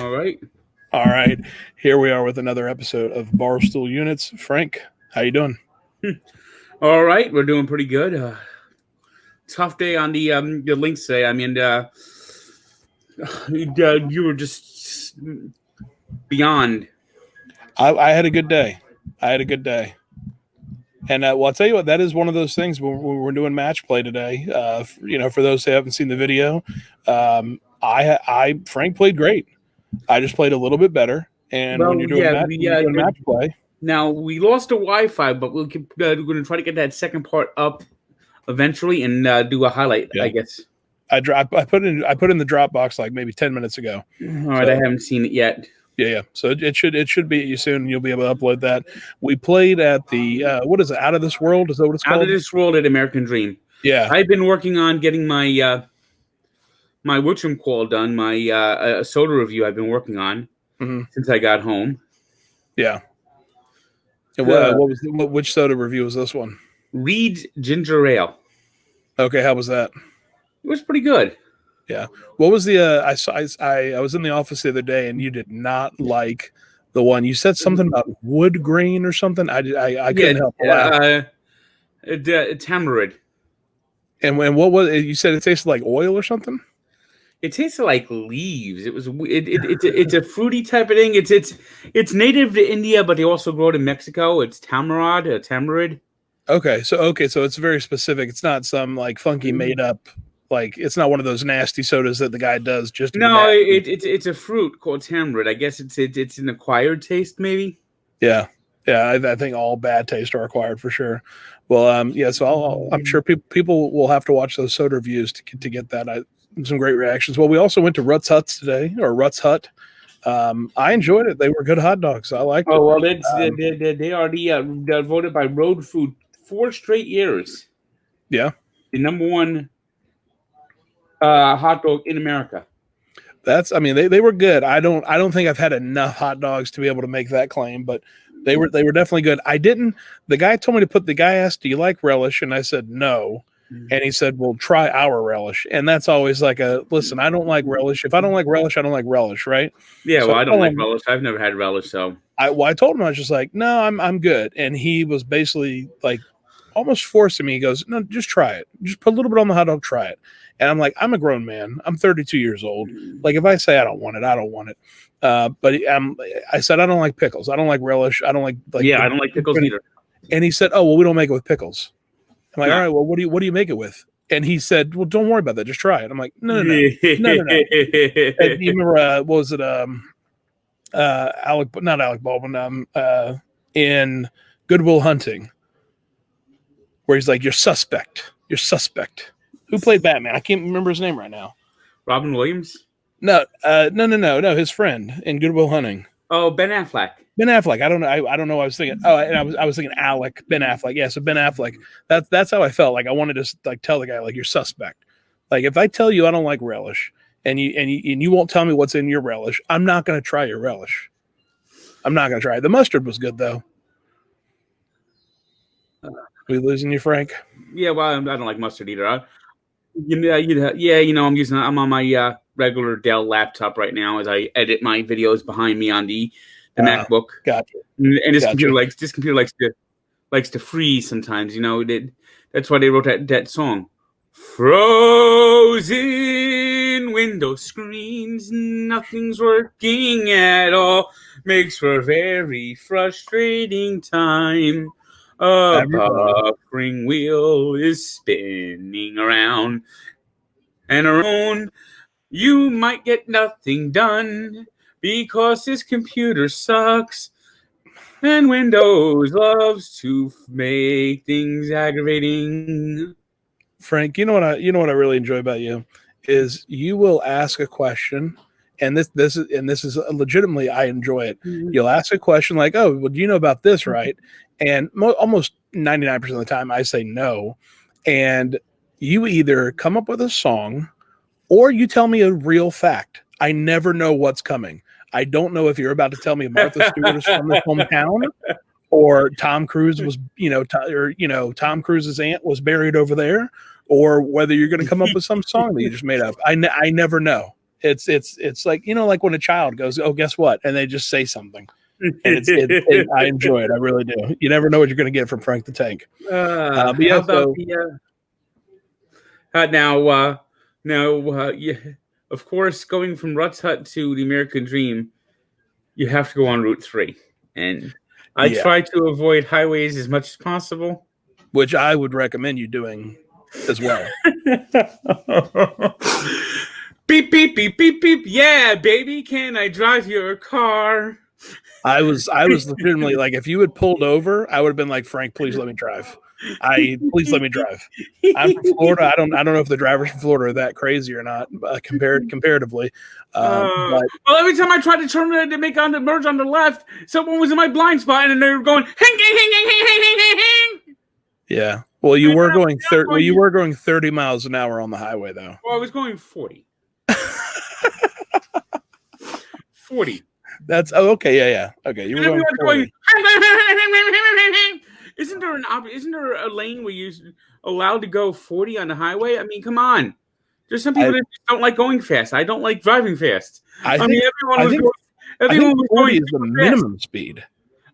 All right. All right, here we are with another episode of Barstool Units. Frank, how you doing? All right. We're doing pretty good. Tough day on the links today. You were just beyond. I had a good day. I had a good day, and well, I'll tell you what, that is one of those things when we're doing match play today. For those who haven't seen the video, Frank played great. I just played a little bit better, and Well, yeah. when you're doing match play, Now we lost the Wi-Fi, but we're going to try to get that second part up eventually and do a highlight. yeah, I guess. I put in the Dropbox like maybe 10 minutes ago. All right. I So haven't seen it yet. yeah. So it should be at you soon. You'll be able to upload that. We played at the what is it? Out of This World? Is that what it's Out of called? this world at American Dream. Yeah. I've been working on getting my call done. My soda review. I've been working on Hmm. since I got home. Yeah. And Uh, which soda review was this one? Reed's ginger ale. Okay, how was that? It was pretty good. Yeah. What was the I was in the office the other day and you did not like the one. You said something about wood grain or something. I Yeah, couldn't help but laugh. tamarind. And when what was it? You said it tasted like oil or something? It tasted like leaves. It's a fruity type of thing. It's native to India, but they also grow it in Mexico. It's tamarind. Okay, so it's very specific. It's not some like funky made up like it's not one of those nasty sodas that the guy does just to be No, nasty. it's a fruit called tamarind. I guess it's an acquired taste, maybe. Yeah, yeah. I think all bad taste are acquired for sure. Well, yeah. So I'm sure people will have to watch those soda reviews to get that. Some great reactions. Well, we also went to Rutt's Huts today, or Rutt's Hut. I enjoyed it. They were good hot dogs. I liked it. Oh well, they already they're voted by Road Food 4 straight years Yeah, the number one hot dog in America. that's. I mean, they were good. I don't think I've had enough hot dogs to be able to make that claim, but they were definitely good. I didn't. The guy told me to put. The guy asked, "Do you like relish?" And I said no. And he said, "Well, try our relish." And that's always like a listen. I don't like relish. If I don't like relish, I don't like relish, right? Yeah, So well, I I don't told like him, relish. I've never had relish, so I told him I was just like, no, I'm good. And he was basically like almost forcing me. He goes, no, just try it. Just put a little bit on the hot dog, try it. And I'm like, I'm a grown man. I'm 32 years old. Like if I say I don't want it, I don't want it. I said I don't like pickles. I don't like relish. I don't like yeah, the. I don't like pickles either. And he said, oh well, we don't make it with pickles. I'm like, all No. right, well, what do you make it with? And he said, well, don't worry about that. Just try it. I'm like, no. And you remember what was it? Alec, not Alec Baldwin. In Goodwill Hunting, where he's like, "You're suspect. You're suspect." Who played Batman? I can't remember his name right now. Robin Williams. No. His friend in Goodwill Hunting, Oh, Ben Affleck. Ben Affleck. I don't know. I don't know. What I was thinking. Oh, and I was thinking Alec Ben Affleck. Yeah, so Ben Affleck. That's how I felt. Like I wanted to like tell the guy like you're suspect. Like if I tell you I don't like relish, and you won't tell me what's in your relish, I'm not going to try your relish. I'm not going to try it. The mustard was good though. We losing you, Frank? Yeah, well, I don't like mustard either. I'm on my regular Dell laptop right now as I edit my videos behind me on the MacBook. Gotcha. And Gotcha. this computer likes to freeze sometimes. That's why they wrote that song. Frozen window screens, nothing's working at all. Makes for a very frustrating time. A Everybody. buffering wheel is spinning around, and around you might get nothing done because this computer sucks. And Windows loves to make things aggravating. Frank, you know what I really enjoy about you is you will ask a question, and this is legitimately I enjoy it. You'll ask a question like, "Oh, well, do you know about this, right?" And almost 99% of the time, I say no, and you either come up with a song or you tell me a real fact. I never know what's coming. I don't know if you're about to tell me Martha Stewart is from this hometown, or Tom Cruise was, Tom Cruise's aunt was buried over there, or whether you're going to come up with some song that you just made up. I never know, It's like, like when a child goes, oh, guess what, and they just say something, and I enjoy it. I really do. You never know what you're going to get from Frank the Tank. But yeah, how about the yeah, of course, going from Rut's Hut to the American Dream, you have to go on Route 3, and I try to avoid highways as much as possible, which I would recommend you doing as well. Beep beep beep beep beep. Yeah, baby, can I drive your car? I was legitimately like, if you had pulled over, I would have been like, Frank, please let me drive. Please let me drive. I'm from Florida. I don't know if the drivers from Florida are that crazy or not, comparatively. Well, every time I tried to turn to make on the merge on the left, someone was in my blind spot, and they were going hing hing hing hing hing hing hing hing. Yeah. Well, you were going 30. Well, you were going 30 miles an hour on the highway, though. Well, I was going 40. 40. That's okay. Yeah. Okay. You were going 40. Isn't there a lane where you're allowed to go 40 on the highway? I mean, come on. There's some people that just don't like going fast. I don't like driving fast. I think everyone was 40 is the minimum speed.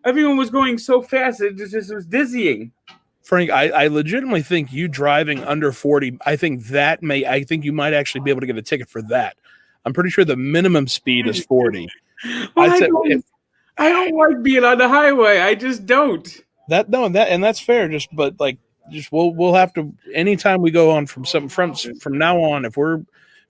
Everyone was going so fast, it just was dizzying. Frank, I legitimately think you driving under 40, I think you might actually be able to get a ticket for that. I'm pretty sure the minimum speed is 40. Well, I don't like being on the highway. I just don't. That's fair. We'll have to, anytime we go on from now on, if we're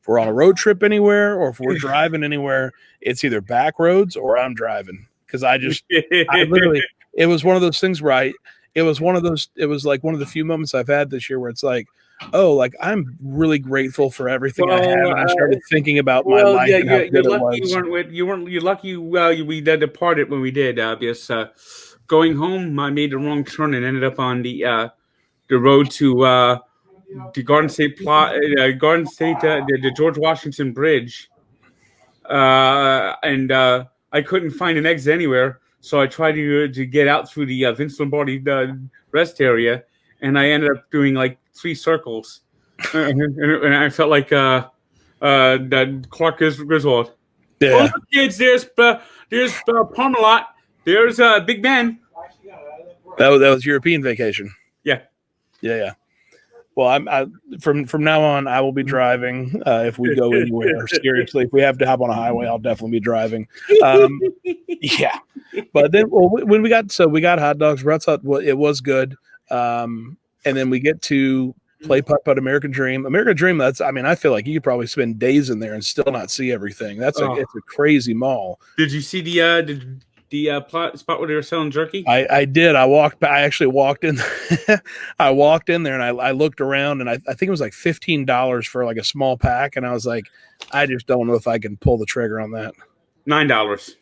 on a road trip anywhere, or if we're driving anywhere, it's either back roads or I'm driving. Because I literally, it was one of those things where it was like one of the few moments I've had this year where it's like, oh, like I'm really grateful for everything I have, and I started thinking about my life and how good it was. You're lucky. We departed when we did. Because going home, I made the wrong turn and ended up on the road to the Garden State the George Washington Bridge, and I couldn't find an exit anywhere. So I tried to get out through the Vince Lombardi rest area, and I ended up doing like 3 circles, and I felt like that Clark Griswold. Yeah. Oh, look, kids, there's Parmalat. There's Big Ben. That was European vacation. Yeah. Well, from now on, I will be driving if we go anywhere. Seriously, if we have to hop on a highway, I'll definitely be driving. Yeah, but then when we got hot dogs, Ruts Hut, it was good. And then we get to play putt-putt American Dream. American Dream. I feel like you could probably spend days in there and still not see everything. It's a crazy mall. Did you see the spot where they were selling jerky? I did. I actually walked in. I walked in there and I looked around, and I think it was like $15 for like a small pack, and I was like, I just don't know if I can pull the trigger on that. $9.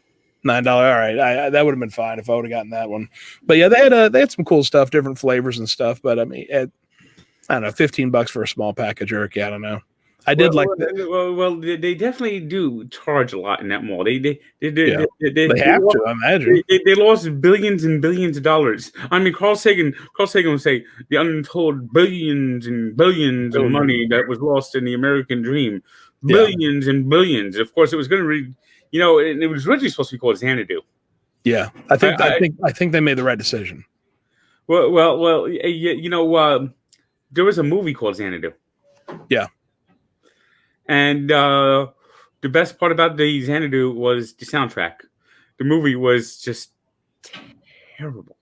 $9. All right, that would have been fine if I would have gotten that one. But yeah, they had some cool stuff, different flavors and stuff. But I mean, I don't know, $15 for a small pack of jerky. I don't know. They definitely do charge a lot in that mall. They have to, I imagine. They lost billions and billions of dollars. I mean, Carl Sagan would say the untold billions and billions of money that was lost in the American Dream. Billions and billions. Of course, it was going to and it was originally supposed to be called Xanadu. Yeah, I think they made the right decision. Well, there was a movie called Xanadu. Yeah. And the best part about the Xanadu was the soundtrack. The movie was just terrible.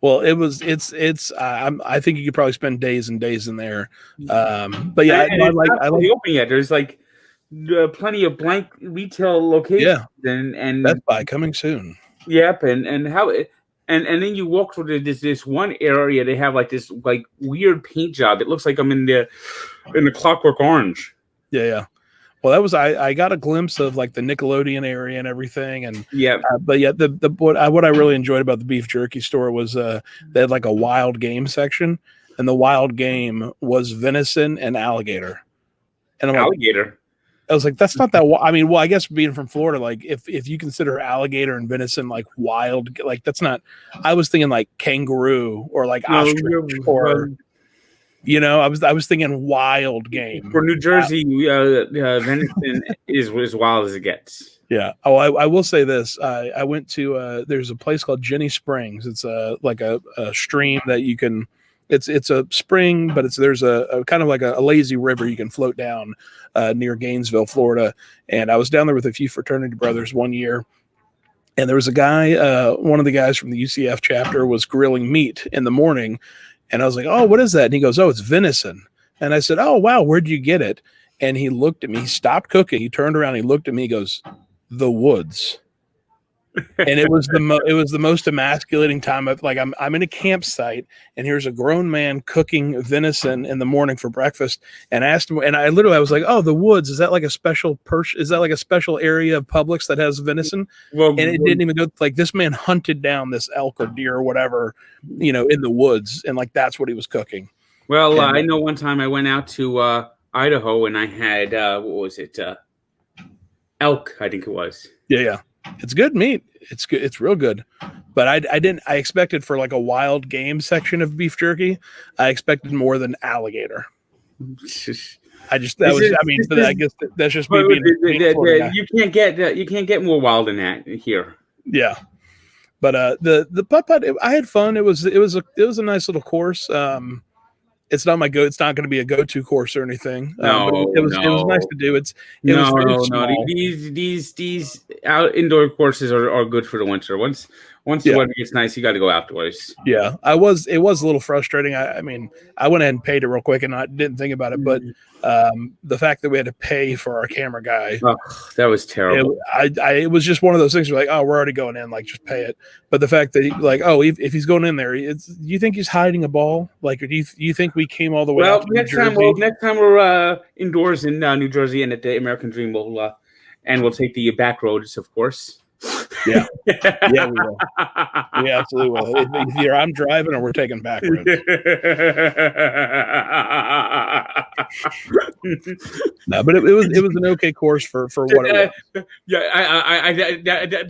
Well, I think you could probably spend days and days in there. But yeah, I like open yet. There's like plenty of blank retail locations. Yeah, and Best Buy coming soon. Yep, and then you walk through this one area. They have like this like weird paint job. It looks like I'm in the Clockwork Orange. Yeah. Well, that was I got a glimpse of like the Nickelodeon area and everything, and but yeah, what I really enjoyed about the beef jerky store was they had like a wild game section, and the wild game was venison and alligator. And I'm alligator. Like, I was like, that's not that. I mean, well, I guess being from Florida, like if you consider alligator and venison like wild, like that's not. I was thinking like kangaroo or like ostrich or. I was thinking wild game. For New Jersey, venison is as wild as it gets. Yeah. Oh, I will say this. I went to there's a place called Jenny Springs. It's like a stream that you can. It's a spring, but there's a kind of like a lazy river you can float down near Gainesville, Florida. And I was down there with a few fraternity brothers one year, and there was a guy. One of the guys from the UCF chapter was grilling meat in the morning, and I was like, "Oh, what is that?" And he goes, "Oh, it's venison." And I said, "Oh, wow, where'd you get it?" And he looked at me. He stopped cooking. He turned around. He looked at me. He goes, "The woods." And it was the most emasculating time of like I'm in a campsite and here's a grown man cooking venison in the morning for breakfast, and I asked him, and I was like, "Oh, the woods, is that like a special is that like a special area of Publix that has venison?" And it didn't even go like this man hunted down this elk or deer or whatever, in the woods, and like that's what he was cooking. Well, I know one time I went out to Idaho and I had what was it? Elk, I think it was. Yeah. It's good meat. It's good. It's real good. But I expected for like a wild game section of beef jerky. I expected more than alligator. I guess that's just me being you can't get more wild than that here. Yeah. But the putt-putt, I had fun. It was a nice little course. It's not it's not going to be a go-to course or anything. It was nice to do. These indoor courses are good for the winter. Once the weather gets nice, you got to go outdoors. Yeah, it was a little frustrating. I mean, I went ahead and paid it real quick, and I didn't think about it. But the fact that we had to pay for our camera guy, that was terrible. It was just one of those things. Where like, oh, we're already going in, like just pay it. But the fact that if he's going in there, you think he's hiding a ball? Like, do you think we came all the way? Well, next time we're indoors in New Jersey and at the American Dream, we'll take the back roads, of course. Yeah, we will. We absolutely will. Either I'm driving or we're taking back roads. No, but it was an okay course for what it was. Yeah,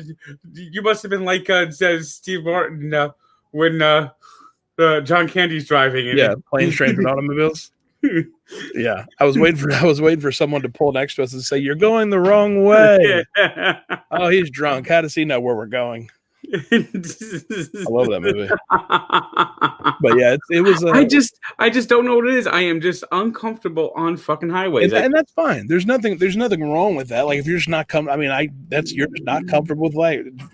you must have been like Steve Martin when John Candy's driving. Planes, trains, and automobiles. Yeah, I was waiting for someone to pull next to us and say, "You're going the wrong way." Oh, he's drunk. How does he know where we're going? I love that movie. But yeah, it was. I just don't know what it is. I am just uncomfortable on fucking highways, and that's fine. There's nothing wrong with that. Like if you're just not you're just not comfortable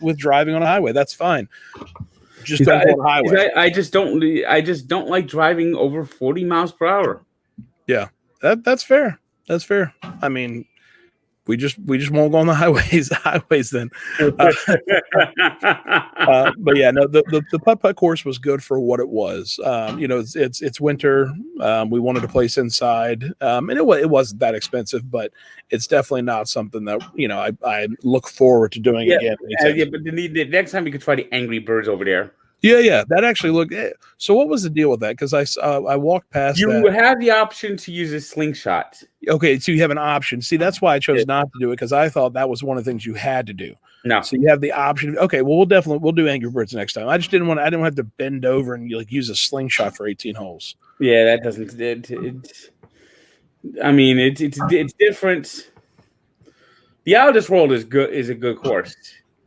with driving on a highway. That's fine. Just don't go on a highway. I just don't like driving over 40 miles per hour. Yeah, that's fair. That's fair. I mean, we just won't go on the highways then. But yeah, no, the putt-putt course was good for what it was. It's winter. We wanted to place inside, and it wasn't that expensive, but it's definitely not something that I look forward to doing again. But the next time you could try the Angry Birds over there. Yeah, that actually looked. So what was the deal with that? Because I walked past. You have the option to use a slingshot. Okay, so you have an option. See, that's why I chose not to do it, because I thought that was one of the things you had to do. No, so you have the option. Okay, well we'll do Angry Birds next time. I just didn't have to bend over and use a slingshot for 18 holes. Yeah, that doesn't. I mean, it's different. The Out of This World is a good course.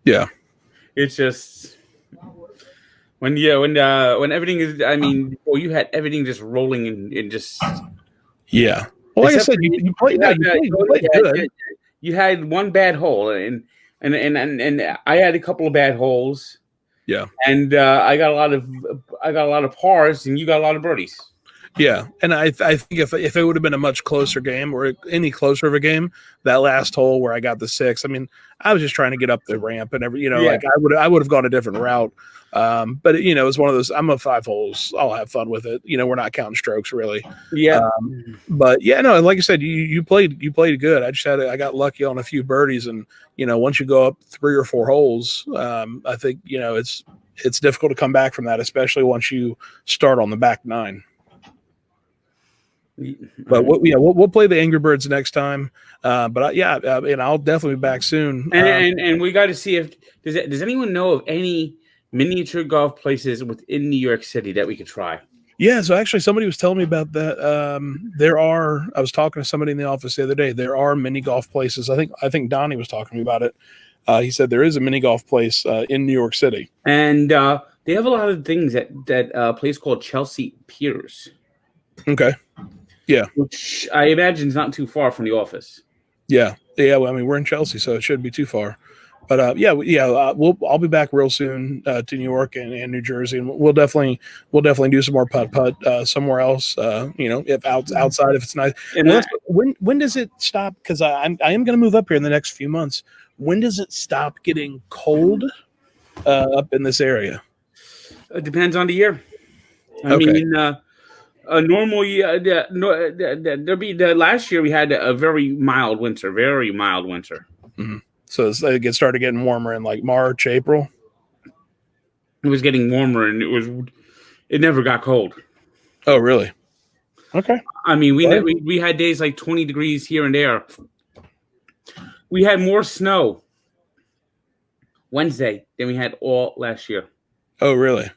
Yeah, it's just. When everything is, I mean, you had everything just rolling and just. Yeah. Well, like I said, you played good. You had one bad hole, and I had a couple of bad holes. Yeah. And I got a lot of pars, and you got a lot of birdies. Yeah, and I think if it would have been a much closer game or any closer of a game, that last hole where I got the 6, I mean, I was just trying to get up the ramp and like I would have gone a different route. But it's one of those. I'm a 5 holes. I'll have fun with it. We're not counting strokes really. Yeah. But yeah, no, like I said, you played good. I got lucky on a few birdies, and once you go up 3 or 4 holes, I think it's difficult to come back from that, especially once you start on the back 9. But we'll play the Angry Birds next time. And I'll definitely be back soon. And we got to see if does anyone know of any miniature golf places within New York City that we could try? Yeah, so actually somebody was telling me about that. I was talking to somebody in the office the other day. There are mini golf places. I think Donnie was talking to me about it. He said there is a mini golf place in New York City. And they have a lot of things at that place called Chelsea Piers, Okay. Yeah. which I imagine is not too far from the office. Yeah. Yeah. Well, I mean, we're in Chelsea, so it shouldn't be too far. But I'll be back real soon to New York and New Jersey, and we'll definitely do some more putt somewhere else. If outside, if it's nice. And Well, that, when does it stop? Because I am going to move up here in the next few months. When does it stop getting cold up in this area? it depends on the year. I Okay. mean, a normal year, there'll be the last year we had a very mild winter, very mild winter. Mm-hmm. So it started getting warmer in like March, April. It was getting warmer, and it never got cold. Oh, really? Okay. I mean, Well, we had days like 20 degrees here and there. We had more snow Wednesday than we had all last year. oh, really?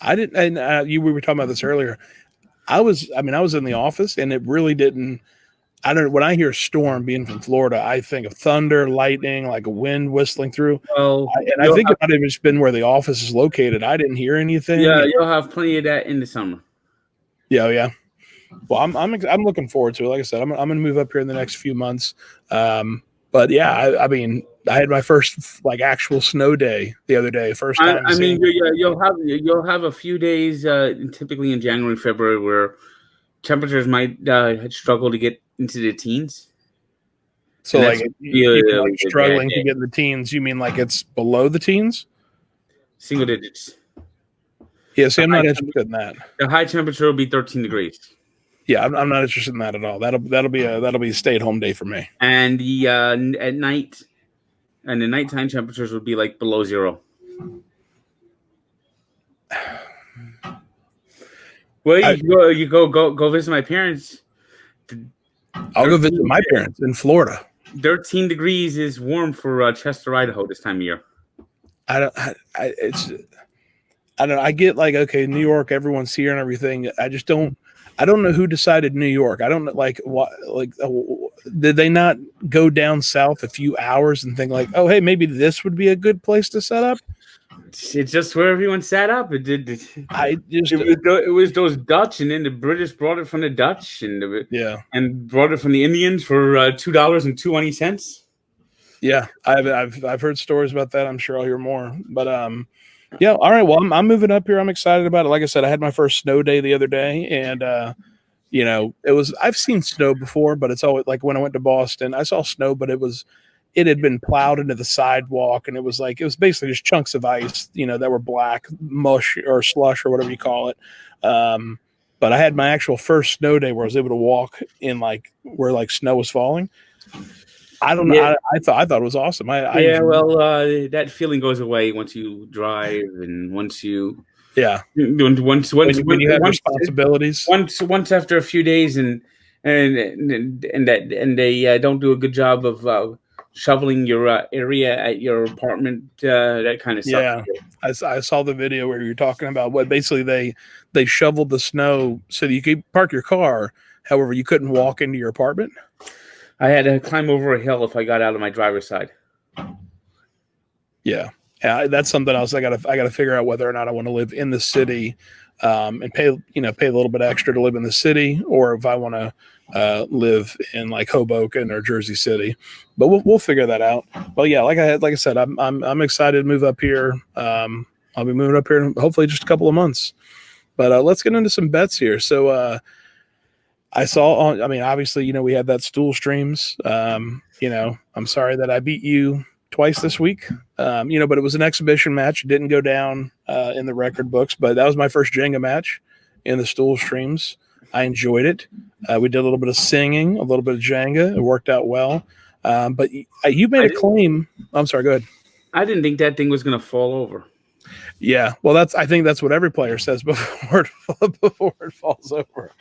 I didn't. And we were talking about this earlier. I was in the office, and it really didn't. I don't. When I hear storm being from Florida, I think of thunder, lightning, like a wind whistling through. Well, I think it might have just been where the office is located. I didn't hear anything. yeah, you'll have plenty of that in the summer. Yeah, yeah. Well, I'm looking forward to it. Like I said, I'm going to move up here in the next few months. But yeah, I mean, I had my first like actual snow day the other day. First time. I mean, you'll have a few days, typically in January, February, where temperatures might struggle to get into the teens. So And like that's you're really like struggling to get in the teens. You mean like it's below the teens? single digits. Yeah, see, I'm not interested in that. The high temperature will be 13 degrees, Yeah, I'm not interested in that at all. That'll be a stay at home day for me. and the at night and the nighttime temperatures would be like below zero. Well, you go visit my parents. I'll go visit my parents in Florida. 13 degrees is warm for Chester, Idaho this time of year. I don't. I get like, okay, New York, everyone's here and everything. I just don't. I don't know who decided New York. I don't know, like what, like did they not go down south a few hours and think like, oh, hey, maybe this would be a good place to set up? It's just where everyone sat up. It did. It was those Dutch, and then the British brought it from the Dutch, and brought it from the Indians for $2.20. Yeah, I've heard stories about that. I'm sure I'll hear more. But yeah, all right. Well, I'm moving up here. I'm excited about it. Like I said, I had my first snow day the other day, and I've seen snow before, but it's always like when I went to Boston, I saw snow, but it had been plowed into the sidewalk, and it was basically just chunks of ice, that were black, mush or slush or whatever you call it. But I had my actual first snow day where I was able to walk in like where like snow was falling. I don't know. Yeah. I thought it was awesome. That feeling goes away once you drive, and once you when you have responsibilities. Once after a few days, and they don't do a good job of shoveling your area at your apartment, that kind of stuff. Yeah, I saw the video where you're talking about what basically they shoveled the snow so that you could park your car. However, you couldn't walk into your apartment. I had to climb over a hill if I got out of my driver's side. Yeah, that's something else. I gotta figure out whether or not I want to live in the city, and pay a little bit extra to live in the city, or if I want to live in like Hoboken or Jersey City. But we'll figure that out. Well, yeah, like I said, I'm excited to move up here. I'll be moving up here in hopefully just a couple of months. But let's get into some bets here. So I saw obviously, we had that stool streams. I'm sorry that I beat you twice this week. But it was an exhibition match. It didn't go down in the record books, but that was my first Jenga match in the stool streams. I enjoyed it. We did a little bit of singing, a little bit of Jenga. It worked out well. But you made a claim. I'm sorry, go ahead. I didn't think that thing was going to fall over. Yeah, well, I think that's what every player says before it falls over.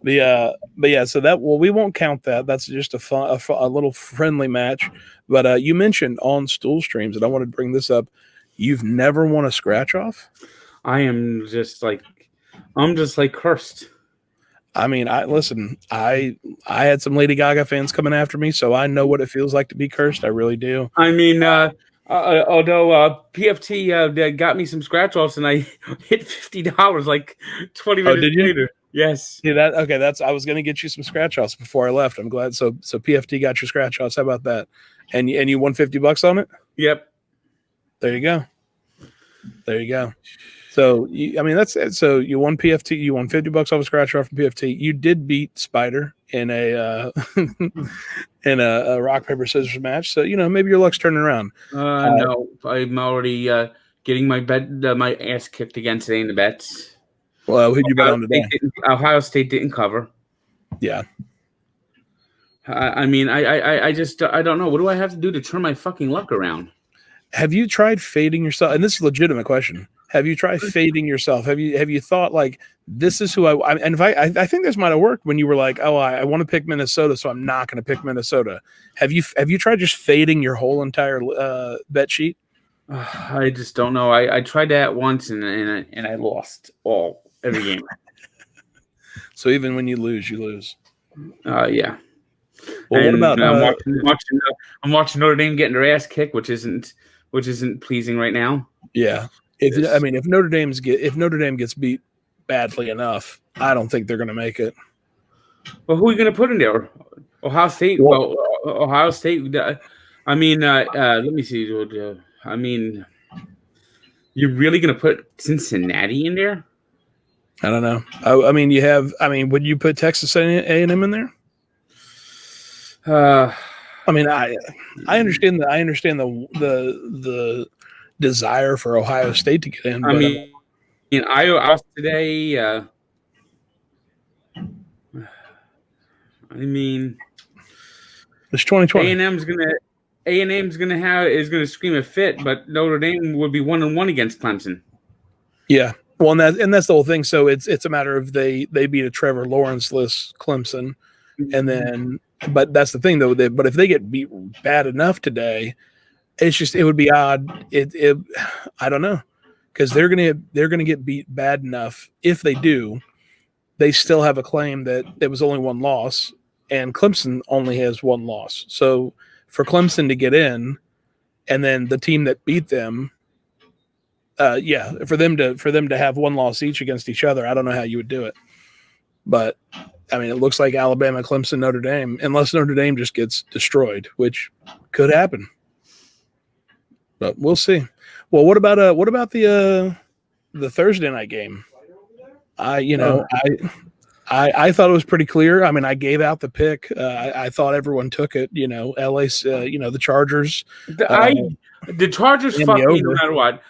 But yeah, so we won't count that. That's just a little friendly match. But you mentioned on stool streams, and I want to bring this up. You've never won a scratch off? I am just like I'm just like cursed. I mean, I had some Lady Gaga fans coming after me, so I know what it feels like to be cursed. I really do. I mean, although PFT they got me some scratch offs and I hit $50 like 20 Oh, minutes did you? later. Yes. See that? Okay, that's I was gonna get you some scratch offs before I left. I'm glad. So PFT got your scratch offs. How about that? And you won $50 on it. Yep. There you go. There you go. So I mean that's so you won PFT. You won $50 off a scratch off from PFT. You did beat Spider in a in a rock paper scissors match. So maybe your luck's turning around. No, I'm already getting my ass kicked again today in the bets. Well, who'd you bet on today? Ohio State didn't cover. Yeah. I mean, I just I don't know. What do I have to do to turn my fucking luck around? Have you tried fading yourself? And this is a legitimate question. Have you tried fading yourself? Have you thought like this is who and if I think this might have worked when you were like, oh, I want to pick Minnesota, so I'm not going to pick Minnesota. Have you tried just fading your whole entire bet sheet? I just don't know. I tried that once and I lost every game. So even when you lose, you lose. Yeah. Well, and what about I'm watching Notre Dame getting their ass kicked, which isn't pleasing right now. Yeah. If Notre Dame gets beat badly enough, I don't think they're going to make it. Well, who are you going to put in there? Ohio State. Well, Ohio State. I mean, let me see. I mean, you're really going to put Cincinnati in there? I don't know. I mean, would you put Texas A&M in there? I mean, I understand that. I understand the desire for Ohio State to get in. I mean, Iowa today. I mean, it's 2020. A&M's gonna scream a fit, but Notre Dame would be 1-1 against Clemson. Yeah, well, and that's the whole thing. So it's a matter of they beat a Trevor Lawrence-less Clemson, and then. But that's the thing, though. But if they get beat bad enough today, it would be odd. I don't know, because they're gonna get beat bad enough. If they do, they still have a claim that there was only one loss, and Clemson only has one loss. So for Clemson to get in, and then the team that beat them, for them to have one loss each against each other, I don't know how you would do it, but. I mean, it looks like Alabama, Clemson, Notre Dame, unless Notre Dame just gets destroyed, which could happen. But we'll see. Well, what about the Thursday night game? I thought it was pretty clear. I mean, I gave out the pick. I thought everyone took it. LA. The Chargers. The Chargers fuck me no matter what.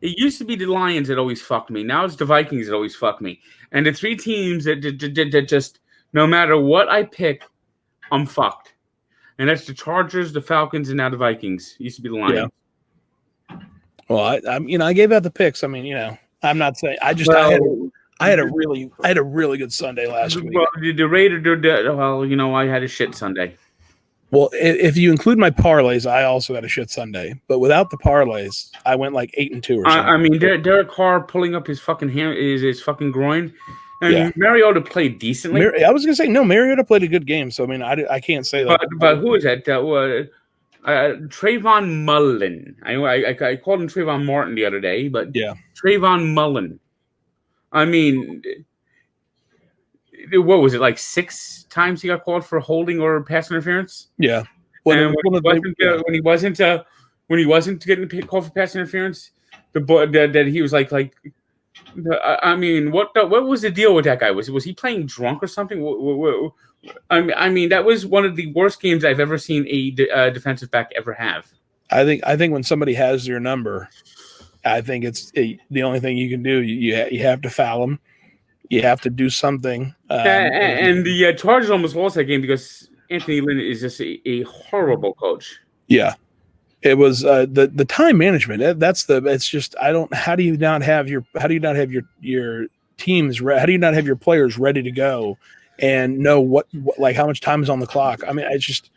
It used to be the Lions that always fucked me. Now it's the Vikings that always fuck me. And the three teams that just no matter what I pick, I'm fucked. And that's the Chargers, the Falcons, and now the Vikings. It used to be the Lions. Yeah. Well, I gave out the picks. I mean, I'm not saying I had a really good Sunday last week. Well, the Raiders. I had a shit Sunday. Well, if you include my parlays, I also had a shit Sunday. But without the parlays, I went like 8-2 or something. I mean, Derek Carr pulling up his fucking hand, his fucking groin, and Mariota played decently. I was gonna say no. Mariota played a good game, so I mean, I can't say that. But who is that? Trayvon Mullen. I called him Trayvon Martin the other day, but Trayvon Mullen. I mean, what was it, like 6 times he got called for holding or pass interference? Yeah. When he wasn't getting called for pass interference, that he was like I mean, what was the deal with that guy? Was he playing drunk or something? I mean, that was one of the worst games I've ever seen a defensive back ever have. I think when somebody has your number, I think it's the only thing you can do. You have to foul them. You have to do something. And the Chargers almost lost that game because Anthony Lynn is just a horrible coach. Yeah, it was the time management. It's just how do you not have your teams? How do you not have your players ready to go and know what like how much time is on the clock? I mean, it's just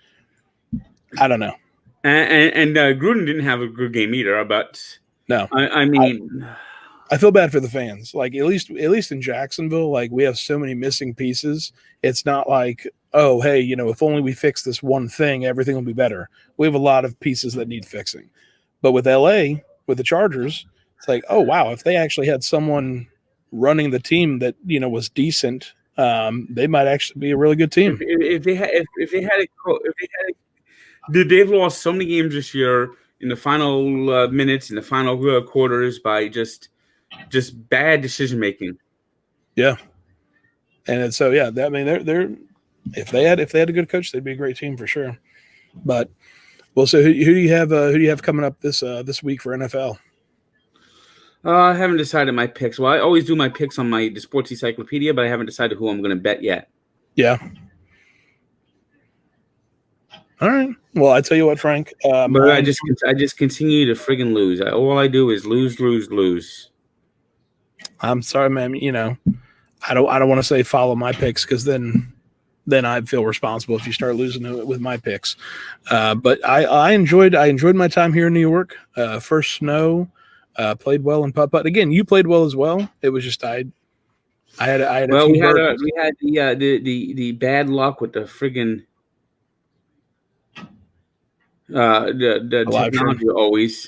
I don't know. And Gruden didn't have a good game either, but no, I mean. I feel bad for the fans. Like at least in Jacksonville, like we have so many missing pieces. It's not like, oh, hey, if only we fix this one thing, everything will be better. We have a lot of pieces that need fixing. But with LA, with the Chargers, it's like, oh wow, if they actually had someone running the team that was decent, they might actually be a really good team. If they had they've lost so many games this year in the final minutes, in the final quarters by just bad decision making. Yeah, and so yeah, I mean they're if they had a good coach, they'd be a great team for sure. But well, so who do you have coming up this week for NFL? I haven't decided my picks. Well, I always do my picks on the Sports Encyclopedia, but I haven't decided who I'm going to bet yet. Yeah. All right. Well, I tell you what, Frank. But I just continue to friggin' lose. All I do is lose, lose, lose. I'm sorry, man. I don't want to say follow my picks because then I feel responsible if you start losing with my picks. But I enjoyed my time here in New York. First snow, played well in putt-putt. Again, you played well as well. It was just I had well, we had the bad luck with the friggin' the technology always.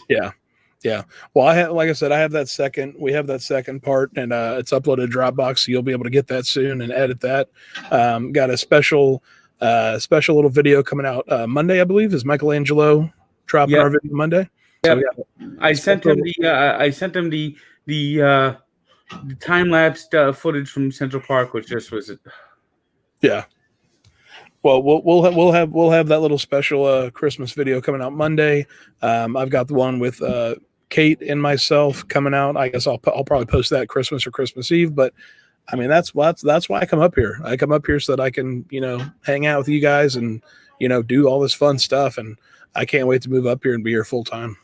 Yeah. Well, like I said, I have that second. We have that second part, and it's uploaded to Dropbox, so you'll be able to get that soon and edit that. Got a special little video coming out Monday, I believe. Is Michelangelo dropping our video Monday? Yeah, so I sent him the time lapsed footage from Central Park, which just was. Yeah. Well, we'll have that little special Christmas video coming out Monday. I've got the one with Kate and myself coming out. I guess I'll probably post that Christmas or Christmas Eve. But I mean, that's why I come up here. I come up here so that I can hang out with you guys and do all this fun stuff. And I can't wait to move up here and be here full time.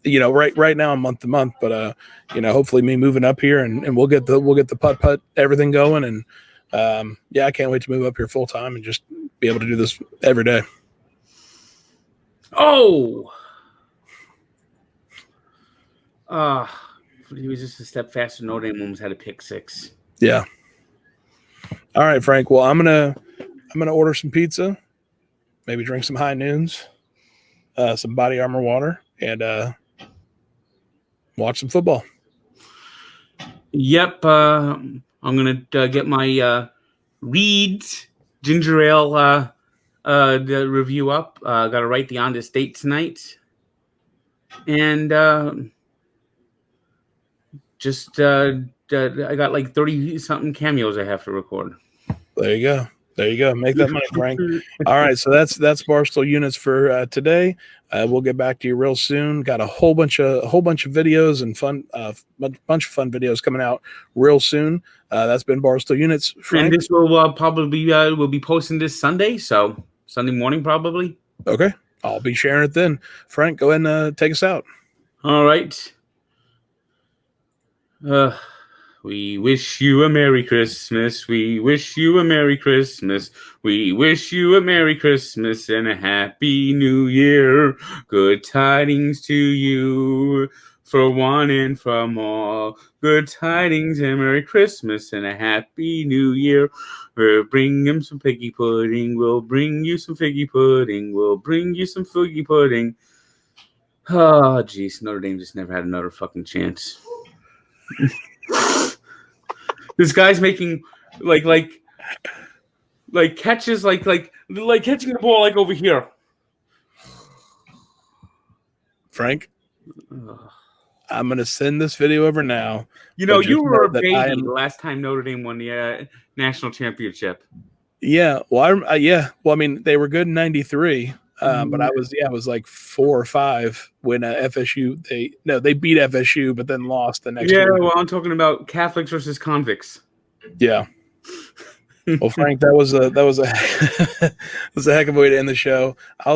Right now I'm month to month, but hopefully me moving up here and we'll get the putt everything going and. I can't wait to move up here full time and just be able to do this every day. Oh, he was just a step faster. Notre Dame almost had a pick six. Yeah. All right, Frank. Well, I'm gonna order some pizza, maybe drink some high noons, some Body Armor water, and watch some football. Yep. I'm going to get my Reed's ginger ale the review up. Got to write the on this date tonight. And I got like 30-something cameos I have to record. There you go. Make that money, Frank. All right, so that's Barstool Units for today. We'll get back to you real soon. Got a whole bunch of videos and bunch of fun videos coming out real soon. That's been Barstool Units. Frank? And this will probably we'll be posting this Sunday, so Sunday morning probably. Okay, I'll be sharing it then. Frank, go ahead and take us out. All right. We wish you a Merry Christmas. We wish you a Merry Christmas. We wish you a Merry Christmas and a Happy New Year. Good tidings to you for one and from all. Good tidings and Merry Christmas and a Happy New Year. We'll bring him some piggy pudding. We'll bring you some figgy pudding. We'll bring you some figgy pudding. Oh, jeez. Notre Dame just never had another fucking chance. This guy's making like catches like catching the ball like over here. Frank, I'm gonna send this video over now. You were a baby the last time Notre Dame won the national championship. Yeah, well, I mean, they were good in '93, but I was like 4 or 5 when FSU they beat FSU, but then lost the next. Yeah, well, I'm talking about Catholics versus convicts. Yeah. Well, Frank, that was a that was a heck of a way to end the show. I'll